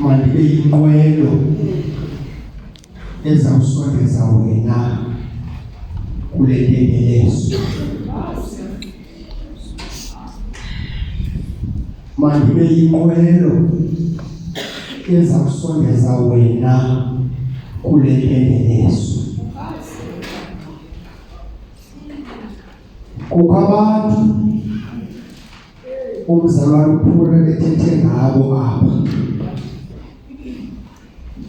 mandibe inqwelo ezawusondeza wena kule ntembelezo. Mandibe inqwelo ezawusondeza wena kule ntembelezo. Kukho abantu umzalwane uphule bethethe ngabo apha,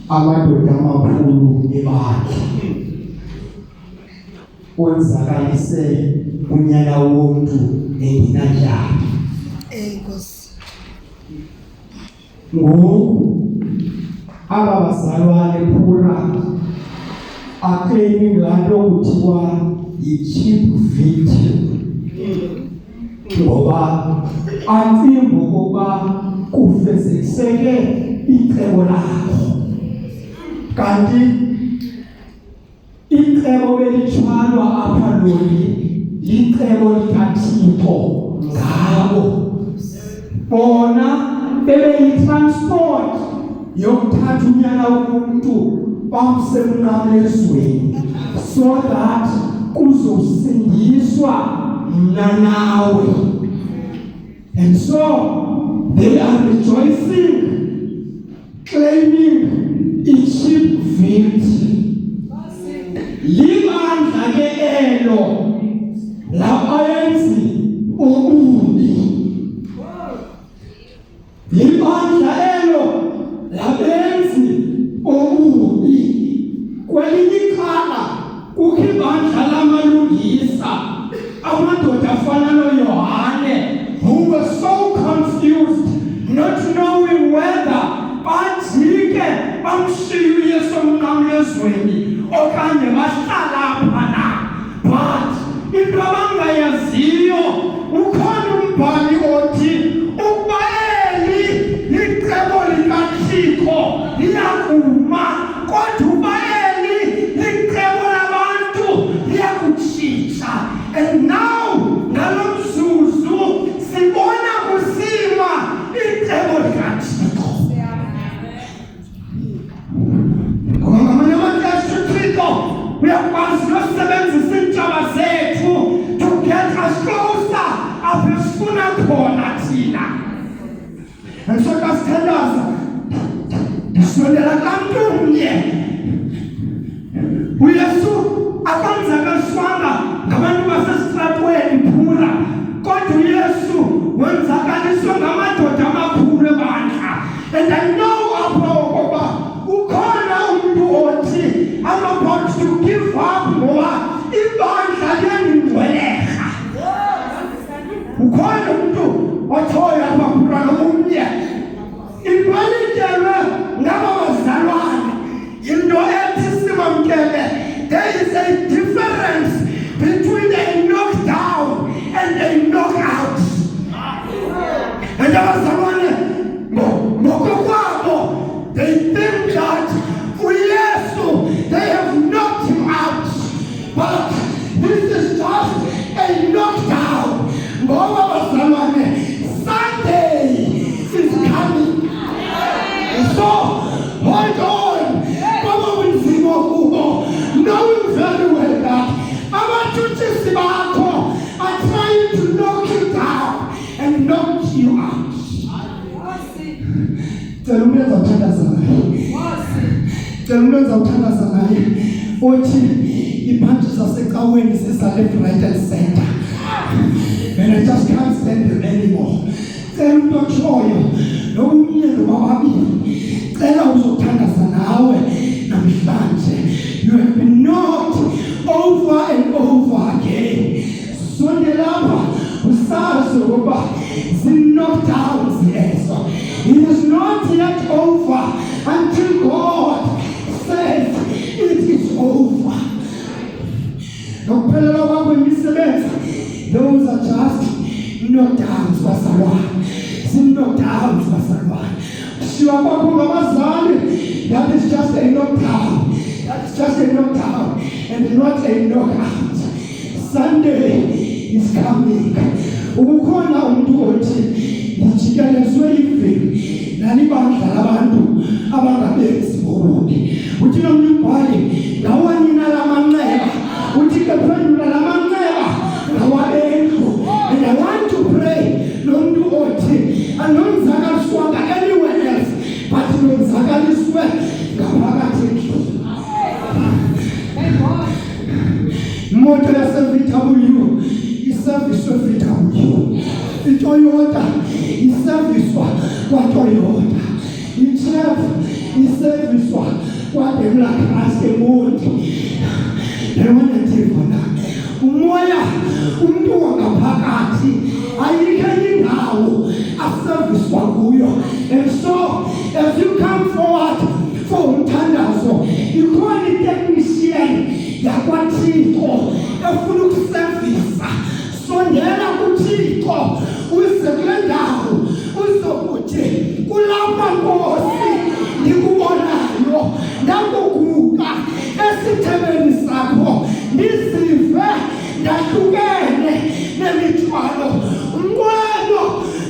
amadoda amakhulu ebandla, onzakalise unyana womntu engenanjani. Ngoku aba bazalwane phura akleyimi laa nto kuthiwa yi-cheap victim, ngoba atsimbo kokuba kufezekiseke icebo lakho, kanti icebo belitshwalwa apha loli licebo likaThixo ngabo. Bona bebeyitransport yokuthatha unyana womntu bamse emnqamlezweni so that kuzosindiswa mna nawe. And so they are rejoicing, claiming a cheap victim. Libandla ke elo labayenzi ububi. Libandla elo labenzi ububi. Kwelinye icala kukho ibandla lamalungisa, amadoda afana noYohane, who were so confused, not knowing whether bajike bamshiye uYesu emnqamlezweni okanye bahlala apha na. But into abangayaziyo, ukhona umbhali othi ukuba eli licebo likaThixo liyakuma, kodwa uba eli licebo labantu liyakutshintsha. And now ngalo mzuzu sibona kusima icebo likaThixo. Ngoba ngamanye amaxesha uThixo uyakwazi nosebenzisa iintshaba zethu to get us closer apho esifuna khona thina. And so kasithandaza ndisondela kamntu mnye. uYesu akwenzakaliswanga ngabantu basesitratweni phula, kodwa uYesu wenzakaliswa ngamadoda amakhulu ebandla. And I know apho okokuba ukhona umntu othi I'm about to give up ngoba ibandla liyandingcweleka. Ukhona umntu othoyo apha phula nomnye inqwelityelwe ngaba bazalwane into ethi simamkele. There is a difference between a knockdown and a knockout. And abazalwane ngokokwabo, they think that uYesu, they have knocked him out, but this is just a knockdown. Ngoba abazalwane, Sunday is coming. So hold on, kama unzima kubo, knowing very well that abathuthisi bakho are trying to knock you down and knock you out. Tell me about Othi ibhanti zasecaweni zisa left, right and center, and I just can't stand them anymore. Cela umuntu otshoyo nokunye nobabili, cela uzothandaza nawe namhlanje. You have been knocked over and over again. Sondelapha usazi ukuba zi-knockdowns ezo. It is not yet over until God says it is over. Nokuphelela kwakho imisebenzi, those are just knockdowns bazalwane. Zi-knockdowns bazalwane. Kushiywa kwakho ngabazali, that is just a knockdown. That's just a knockdown and not a knockout. Sunday is coming. Ukukhona umuntu othi ngijikelezwe ivili nalibandla labantu imoto yase-VW iserviswe VW, iToyota iserviswa kwaToyota, iChef iserviswa kwaDaimler Chrysler. Yabona ndivona umoya umuntu wangaphakathi ayikho indawo aserviswa kuyo. And so as you come forward for umthandazo, ikhona itechnician yakwaThixo efuna ukuservisa. Sondela kuThixo uze kule ndawo uzokuthi kulapha Nkosi ndikubonayo ndakuguqa esithebeni sakho ndizive ndahlukene nemithwalo umnqweno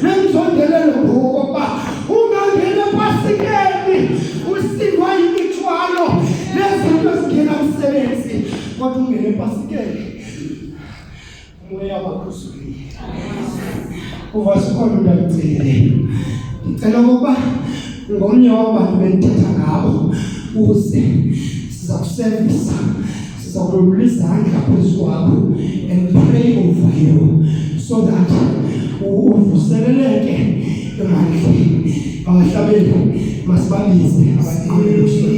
nenzondelelo ngoba ungangena epasikeni usikwa yimithwalo nezinto ezingena umsebenzi kodwa ungene epasikeni umoya wakhusulile. Uvasikhona umntacele ndicela ukuba ngomnye wabantu bendithetha ngabo uze siza kuservisa, siza kulula izandla phezu kwakho and pray over you so that uvuseleleke emandleni. Abahlabeli masibabize abaqameli.